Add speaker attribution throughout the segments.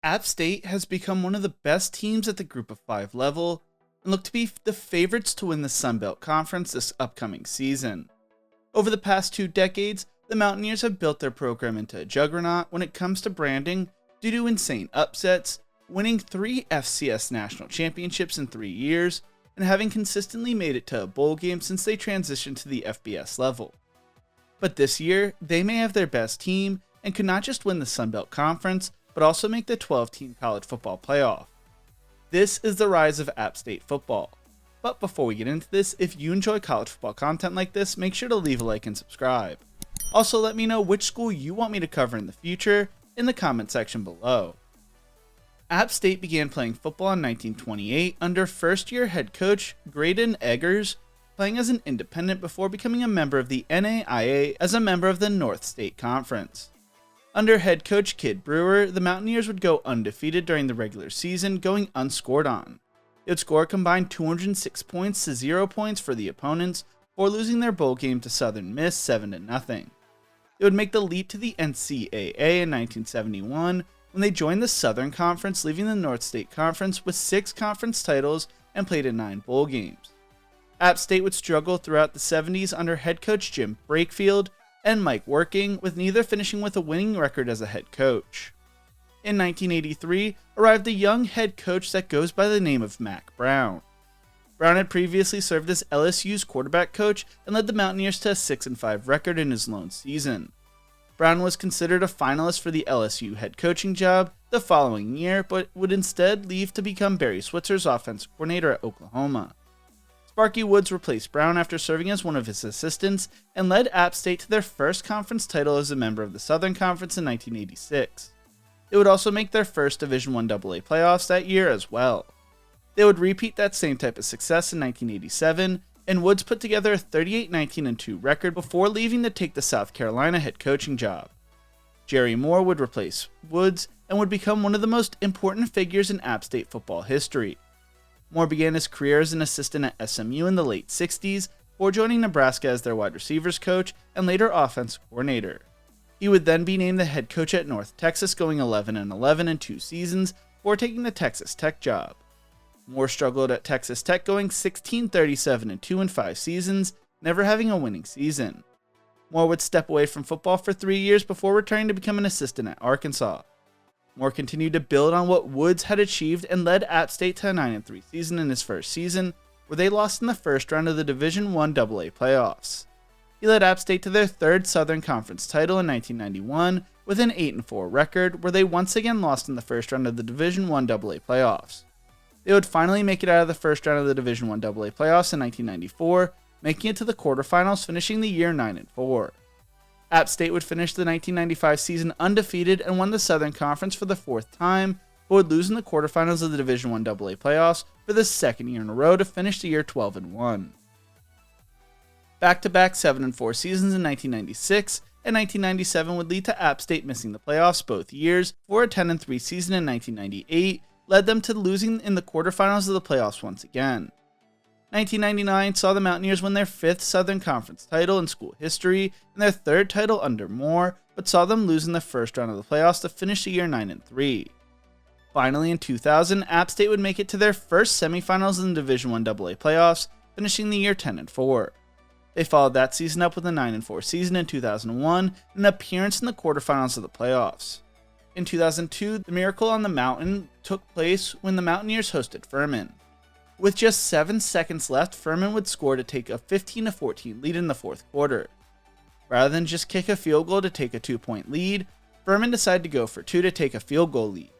Speaker 1: App State has become one of the best teams at the Group of 5 level and look to be the favorites to win the Sun Belt Conference this upcoming season. Over the past 2 decades, the Mountaineers have built their program into a juggernaut when it comes to branding due to insane upsets, winning 3 FCS national championships in 3 years, and having consistently made it to a bowl game since they transitioned to the FBS level. But this year, they may have their best team and could not just win the Sun Belt Conference, but also make the 12-team college football playoff. This is the rise of App State football. But before we get into this, if you enjoy college football content like this, make sure to leave a like and subscribe. Also, let me know which school you want me to cover in the future in the comment section below. App State began playing football in 1928 under first-year head coach Graydon Eggers, playing as an independent before becoming a member of the NAIA as a member of the North State Conference. Under head coach Kid Brewer, the Mountaineers would go undefeated during the regular season, going unscored on. They would score a combined 206 points to 0 points for the opponents, before losing their bowl game to Southern Miss 7-0. They would make the leap to the NCAA in 1971 when they joined the Southern Conference, leaving the North State Conference with 6 conference titles and played in 9 bowl games. App State would struggle throughout the 70s under head coach Jim Brakefield and Mike Working, with neither finishing with a winning record as a head coach. In 1983 arrived the young head coach that goes by the name of Mack Brown. Brown had previously served as LSU's quarterback coach and led the Mountaineers to a 6-5 record in his lone season. Brown was considered a finalist for the LSU head coaching job the following year, but would instead leave to become Barry Switzer's offensive coordinator at Oklahoma. Sparky Woods replaced Brown after serving as one of his assistants and led App State to their first conference title as a member of the Southern Conference in 1986. They would also make their first Division I AA playoffs that year as well. They would repeat that same type of success in 1987, and Woods put together a 38-19-2 record before leaving to take the South Carolina head coaching job. Jerry Moore would replace Woods and would become one of the most important figures in App State football history. Moore began his career as an assistant at SMU in the late 60s, before joining Nebraska as their wide receivers coach and later offensive coordinator. He would then be named the head coach at North Texas, going 11-11 in 2 seasons, before taking the Texas Tech job. Moore struggled at Texas Tech, going 16-37-2 in 5 seasons, never having a winning season. Moore would step away from football for 3 years before returning to become an assistant at Arkansas. Moore continued to build on what Woods had achieved and led App State to a 9-3 season in his first season, where they lost in the first round of the Division I AA playoffs. He led App State to their 3rd Southern Conference title in 1991 with an 8-4 record, where they once again lost in the first round of the Division I AA playoffs. They would finally make it out of the first round of the Division I AA playoffs in 1994, making it to the quarterfinals, finishing the year 9-4. App State would finish the 1995 season undefeated and won the Southern Conference for the 4th time, but would lose in the quarterfinals of the Division I AA playoffs for the 2nd year in a row to finish the year 12-1. Back-to-back 7-4 seasons in 1996 and 1997 would lead to App State missing the playoffs both years, for a 10-3 season in 1998 led them to losing in the quarterfinals of the playoffs once again. 1999 saw the Mountaineers win their 5th Southern Conference title in school history and their 3rd title under Moore, but saw them lose in the first round of the playoffs to finish the year 9-3. Finally, in 2000, App State would make it to their first semifinals in the Division I AA playoffs, finishing the year 10-4. They followed that season up with a 9-4 season in 2001 and an appearance in the quarterfinals of the playoffs. In 2002, the Miracle on the Mountain took place when the Mountaineers hosted Furman. With just 7 seconds left, Furman would score to take a 15-14 lead in the 4th quarter. Rather than just kick a field goal to take a 2-point lead, Furman decided to go for 2 to take a field goal lead.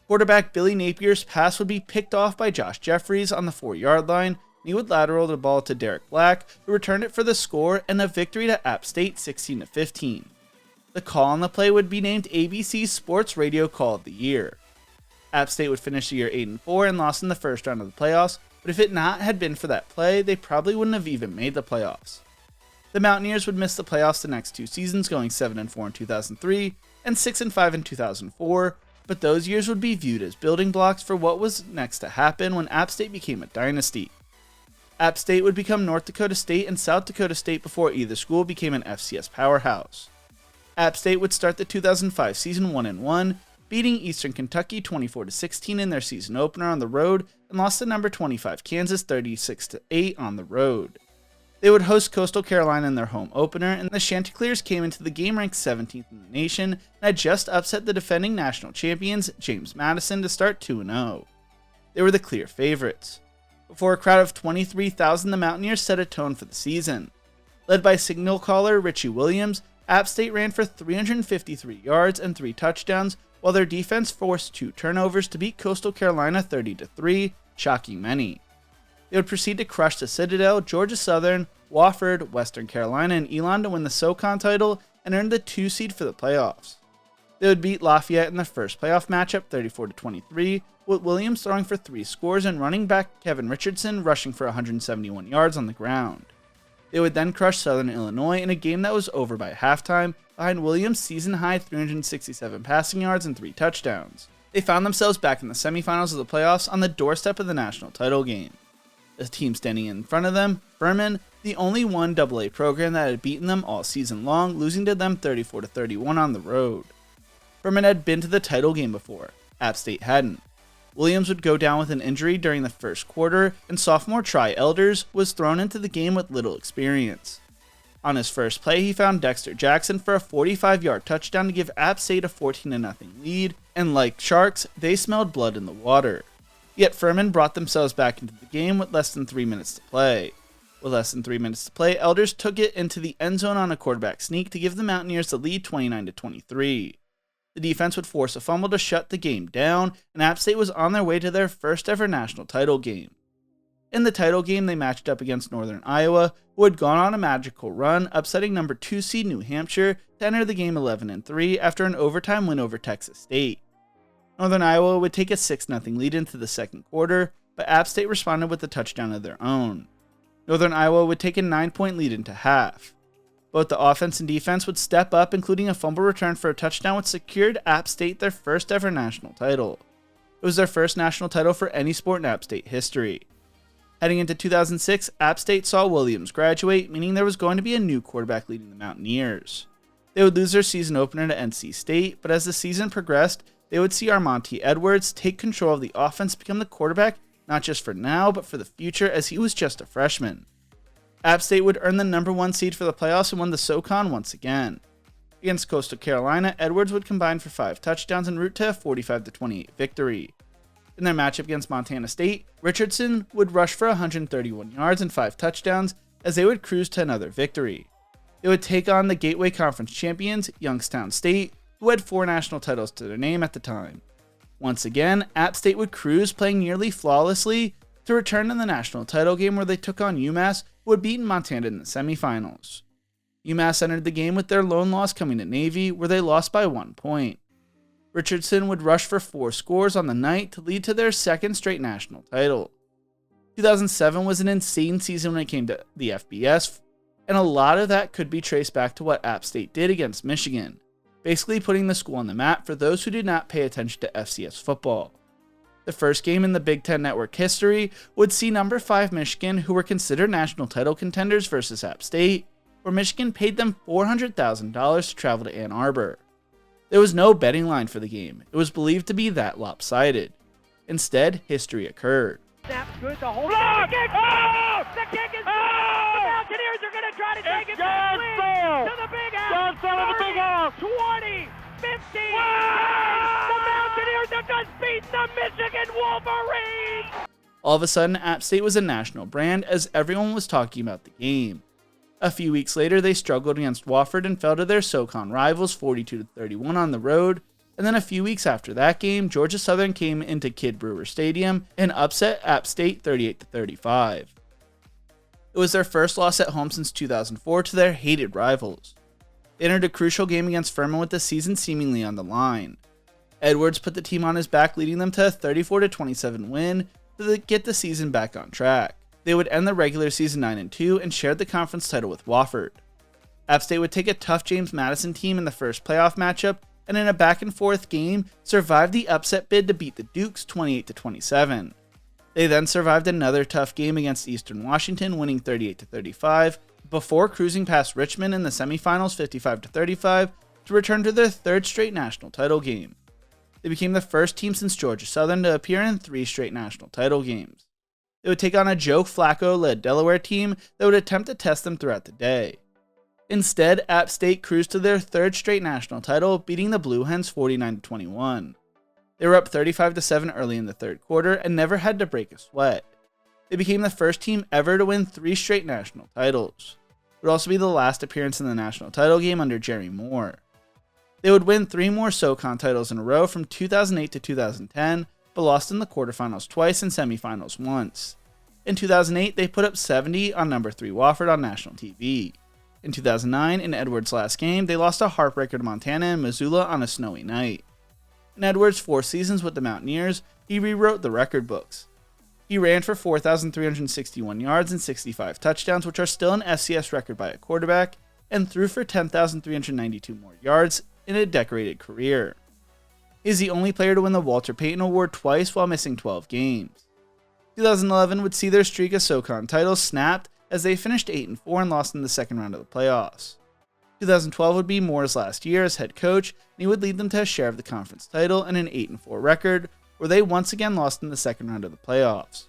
Speaker 1: Quarterback Billy Napier's pass would be picked off by Josh Jeffries on the 4-yard line, and he would lateral the ball to Derek Black, who returned it for the score and a victory to App State 16-15. The call on the play would be named ABC's Sports Radio Call of the Year. App State would finish the year 8-4 and lost in the first round of the playoffs, but if it not had been for that play, they probably wouldn't have even made the playoffs. The Mountaineers would miss the playoffs the next 2 seasons, going 7-4 in 2003 and 6-5 in 2004, but those years would be viewed as building blocks for what was next to happen when App State became a dynasty. App State would become North Dakota State and South Dakota State before either school became an FCS powerhouse. App State would start the 2005 season 1-1, beating Eastern Kentucky 24-16 in their season opener on the road and lost to number 25 Kansas 36-8 on the road. They would host Coastal Carolina in their home opener, and the Chanticleers came into the game ranked 17th in the nation and had just upset the defending national champions James Madison to start 2-0. They were the clear favorites. Before a crowd of 23,000, the Mountaineers set a tone for the season. Led by signal caller Richie Williams, App State ran for 353 yards and 3 touchdowns, while their defense forced 2 turnovers to beat Coastal Carolina 30-3, shocking many. They would proceed to crush the Citadel, Georgia Southern, Wofford, Western Carolina, and Elon to win the SoCon title and earn the 2 seed for the playoffs. They would beat Lafayette in the first playoff matchup 34-23, with Williams throwing for 3 scores and running back Kevin Richardson rushing for 171 yards on the ground. They would then crush Southern Illinois in a game that was over by halftime, behind Williams' season-high 367 passing yards and 3 touchdowns. They found themselves back in the semifinals of the playoffs on the doorstep of the national title game. The team standing in front of them, Furman, the only 1AA program that had beaten them all season long, losing to them 34-31 on the road. Furman had been to the title game before, App State hadn't. Williams would go down with an injury during the first quarter, and sophomore Try Elders was thrown into the game with little experience. On his first play, he found Dexter Jackson for a 45-yard touchdown to give App State a 14-0 lead, and like Sharks, they smelled blood in the water. Yet Furman brought themselves back into the game with less than 3 minutes to play. With less than 3 minutes to play, Elders took it into the end zone on a quarterback sneak to give the Mountaineers the lead 29-23. The defense would force a fumble to shut the game down, and App State was on their way to their first ever national title game. In the title game, they matched up against Northern Iowa, who had gone on a magical run, upsetting number 2 seed New Hampshire to enter the game 11-3 after an overtime win over Texas State. Northern Iowa would take a 6-0 lead into the second quarter, but App State responded with a touchdown of their own. Northern Iowa would take a 9-point lead into half. Both the offense and defense would step up, including a fumble return for a touchdown which secured App State their first ever national title. It was their first national title for any sport in App State history. Heading into 2006, App State saw Williams graduate, meaning there was going to be a new quarterback leading the Mountaineers. They would lose their season opener to NC State, but as the season progressed, they would see Armonte Edwards take control of the offense, become the quarterback not just for now, but for the future, as he was just a freshman. App State would earn the number 1 seed for the playoffs and won the SoCon once again. Against Coastal Carolina, Edwards would combine for 5 touchdowns en route to a 45-28 victory. In their matchup against Montana State, Richardson would rush for 131 yards and 5 touchdowns as they would cruise to another victory. They would take on the Gateway Conference champions, Youngstown State, who had 4 national titles to their name at the time. Once again, App State would cruise, playing nearly flawlessly, to return to the national title game where they took on UMass, who had beaten Montana in the semifinals. UMass entered the game with their lone loss coming to Navy, where they lost by 1 point. Richardson would rush for 4 scores on the night to lead to their second straight national title. 2007 was an insane season when it came to the FBS, and a lot of that could be traced back to what App State did against Michigan, basically putting the school on the map for those who did not pay attention to FCS football. The first game in the Big Ten Network history would see number 5 Michigan, who were considered national title contenders, versus App State, where Michigan paid them $400,000 to travel to Ann Arbor. There was no betting line for the game. It was believed to be that lopsided. Instead, history occurred.
Speaker 2: Snap's good, the whole kick! Oh! The kick is good! The Mountaineers are going to try to take it back to the big house! 30, 20, 15! Wow! The Mountaineers have just beaten the Michigan Wolverines!
Speaker 1: All of a sudden, App State was a national brand as everyone was talking about the game. A few weeks later, they struggled against Wofford and fell to their SoCon rivals 42-31 on the road, and then a few weeks after that game, Georgia Southern came into Kidd Brewer Stadium and upset App State 38-35. It was their first loss at home since 2004 to their hated rivals. They entered a crucial game against Furman with the season seemingly on the line. Edwards put the team on his back, leading them to a 34-27 win to get the season back on track. They would end the regular season 9-2 and shared the conference title with Wofford. App State would take a tough James Madison team in the first playoff matchup, and in a back-and-forth game, survived the upset bid to beat the Dukes 28-27. They then survived another tough game against Eastern Washington, winning 38-35, before cruising past Richmond in the semifinals 55-35 to return to their third straight national title game. They became the first team since Georgia Southern to appear in 3 straight national title games. They would take on a Joe Flacco-led Delaware team that would attempt to test them throughout the day. Instead, App State cruised to their 3rd straight national title, beating the Blue Hens 49-21. They were up 35-7 early in the 3rd quarter and never had to break a sweat. They became the first team ever to win 3 straight national titles. It would also be the last appearance in the national title game under Jerry Moore. They would win 3 more SoCon titles in a row from 2008 to 2010, but lost in the quarterfinals twice and semifinals once. In 2008, they put up 70 on number 3 Wofford on national TV. In 2009, in Edwards' last game, they lost a heartbreaker to Montana and Missoula on a snowy night. In Edwards' 4 seasons with the Mountaineers, he rewrote the record books. He ran for 4,361 yards and 65 touchdowns, which are still an FCS record by a quarterback, and threw for 10,392 more yards in a decorated career. He is the only player to win the Walter Payton Award twice while missing 12 games. 2011 would see their streak of SoCon titles snapped as they finished 8-4 and lost in the second round of the playoffs. 2012 would be Moore's last year as head coach, and he would lead them to a share of the conference title and an 8-4 record, where they once again lost in the second round of the playoffs.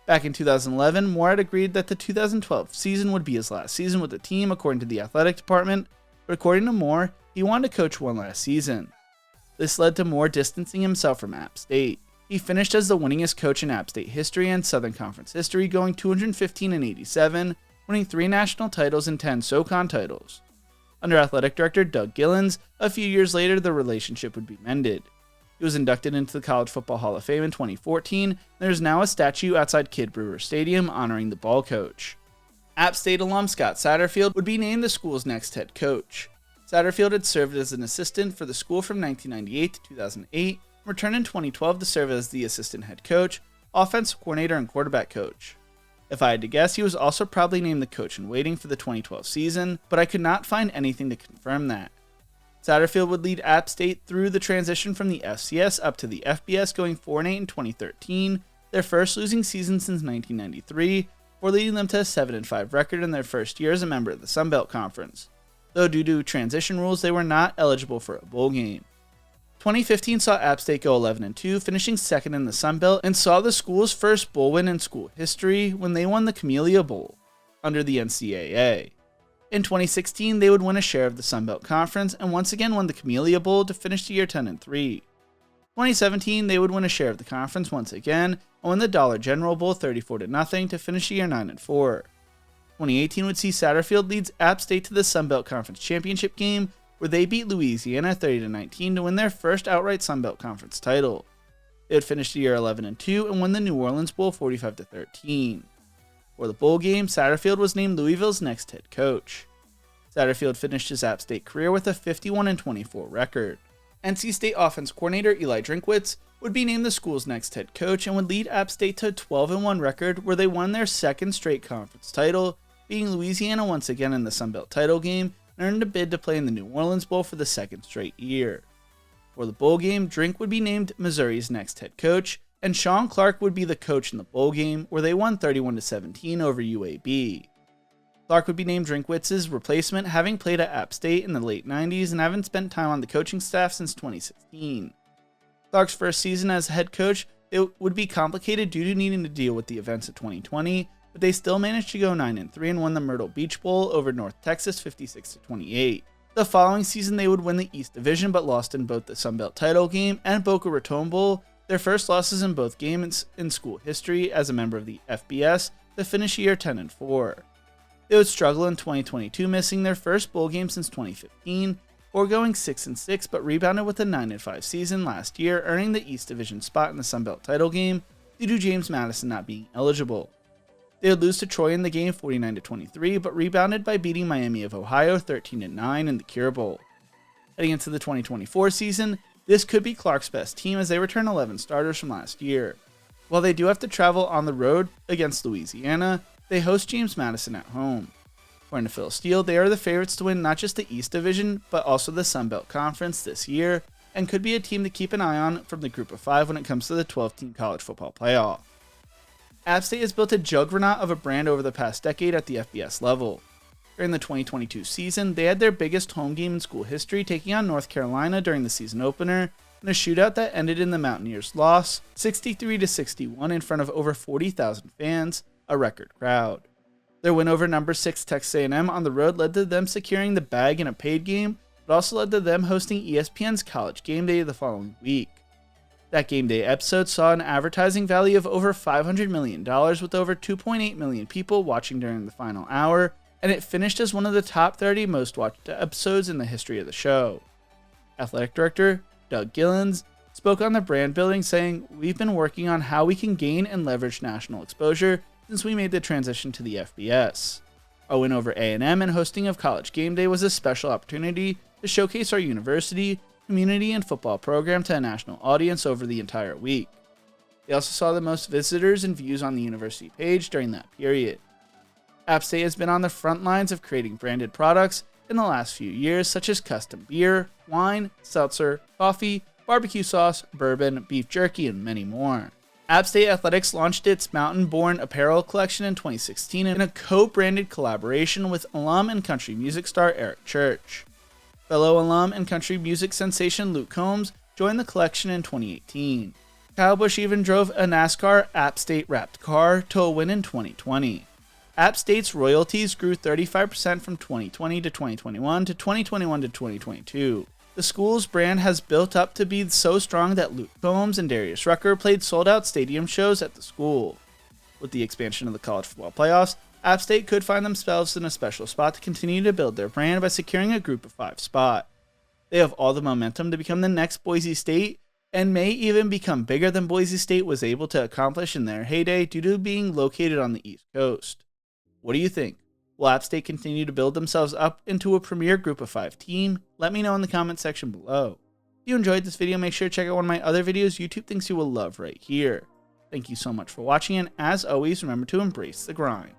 Speaker 1: Back in 2011, Moore had agreed that the 2012 season would be his last season with the team according to the athletic department, but according to Moore, he wanted to coach one last season. This led to Moore distancing himself from App State. He finished as the winningest coach in App State history and Southern Conference history, going 215-87, winning 3 national titles and 10 SoCon titles. Under athletic director Doug Gillens, a few years later the relationship would be mended. He was inducted into the College Football Hall of Fame in 2014, and there is now a statue outside Kidd Brewer Stadium honoring the ball coach. App State alum Scott Satterfield would be named the school's next head coach. Satterfield had served as an assistant for the school from 1998 to 2008, and returned in 2012 to serve as the assistant head coach, offensive coordinator, and quarterback coach. If I had to guess, he was also probably named the coach in waiting for the 2012 season, but I could not find anything to confirm that. Satterfield would lead App State through the transition from the FCS up to the FBS, going 4-8 in 2013, their first losing season since 1993, before leading them to a 7-5 record in their first year as a member of the Sun Belt Conference, though due to transition rules they were not eligible for a bowl game. 2015 saw App State go 11-2, finishing second in the Sun Belt, and saw the school's first bowl win in school history when they won the Camellia Bowl under the NCAA. In 2016, they would win a share of the Sun Belt Conference and once again won the Camellia Bowl to finish the year 10-3. 2017, they would win a share of the conference once again and win the Dollar General Bowl 34-0 to finish the year 9-4. 2018 would see Satterfield leads App State to the Sun Belt Conference Championship game, where they beat Louisiana 30-19 to win their first outright Sun Belt Conference title. They would finish the year 11-2 and win the New Orleans Bowl 45-13. For the bowl game, Satterfield was named Louisville's next head coach. Satterfield finished his App State career with a 51-24 record. NC State offense coordinator Eli Drinkwitz would be named the school's next head coach and would lead App State to a 12-1 record, where they won their second straight conference title, beating Louisiana once again in the Sun Belt title game, and earned a bid to play in the New Orleans Bowl for the second straight year. For the bowl game, Drink would be named Missouri's next head coach, and Sean Clark would be the coach in the bowl game, where they won 31-17 over UAB. Clark would be named Drinkwitz's replacement, having played at App State in the late 90s and having spent time on the coaching staff since 2016. Clark's first season as head coach, it would be complicated due to needing to deal with the events of 2020, but they still managed to go 9-3 and won the Myrtle Beach Bowl over North Texas 56-28. The following season they would win the East Division but lost in both the Sun Belt title game and Boca Raton Bowl, their first losses in both games in school history as a member of the FBS, to finish year 10-4. They would struggle in 2022, missing their first bowl game since 2015, or going 6-6 but rebounded with a 9-5 season last year, earning the East Division spot in the Sun Belt title game due to James Madison not being eligible. They would lose to Troy in the game 49-23, but rebounded by beating Miami of Ohio 13-9 in the Cure Bowl. Heading into the 2024 season, this could be Clark's best team as they return 11 starters from last year. While they do have to travel on the road against Louisiana, they host James Madison at home. According to Phil Steele, they are the favorites to win not just the East Division, but also the Sun Belt Conference this year, and could be a team to keep an eye on from the Group of 5 when it comes to the 12-team college football playoff. App State has built a juggernaut of a brand over the past decade at the FBS level. During the 2022 season, they had their biggest home game in school history, taking on North Carolina during the season opener, in a shootout that ended in the Mountaineers' loss, 63-61 in front of over 40,000 fans, a record crowd. Their win over number 6 Texas A&M on the road led to them securing the bag in a paid game, but also led to them hosting ESPN's College Game Day the following week. That Game Day episode saw an advertising value of over $500 million with over 2.8 million people watching during the final hour, and it finished as one of the top 30 most watched episodes in the history of the show. Athletic Director Doug Gillens spoke on the brand building, saying, "We've been working on how we can gain and leverage national exposure since we made the transition to the FBS. Our win over A&M and hosting of College Game Day was a special opportunity to showcase our university, community, and football program to a national audience over the entire week. They also saw the most visitors and views on the university page during that period. App State has been on the front lines of creating branded products in the last few years, such as custom beer, wine, seltzer, coffee, barbecue sauce, bourbon, beef jerky, and many more. App State Athletics launched its Mountain Born apparel collection in 2016 in a co-branded collaboration with alum and country music star Eric Church. Fellow alum and country music sensation Luke Combs joined the collection in 2018. Kyle Busch even drove a NASCAR App State wrapped car to a win in 2020. App State's royalties grew 35% from 2020 to 2021 to 2021 to 2022. The school's brand has built up to be so strong that Luke Combs and Darius Rucker played sold-out stadium shows at the school. With the expansion of the college football playoffs, App State could find themselves in a special spot to continue to build their brand by securing a Group of 5 spot. They have all the momentum to become the next Boise State, and may even become bigger than Boise State was able to accomplish in their heyday due to being located on the East Coast. What do you think? Will App State continue to build themselves up into a premier Group of 5 team? Let me know in the comment section below. If you enjoyed this video, make sure to check out one of my other videos YouTube thinks you will love right here. Thank you so much for watching, and as always, remember to embrace the grind.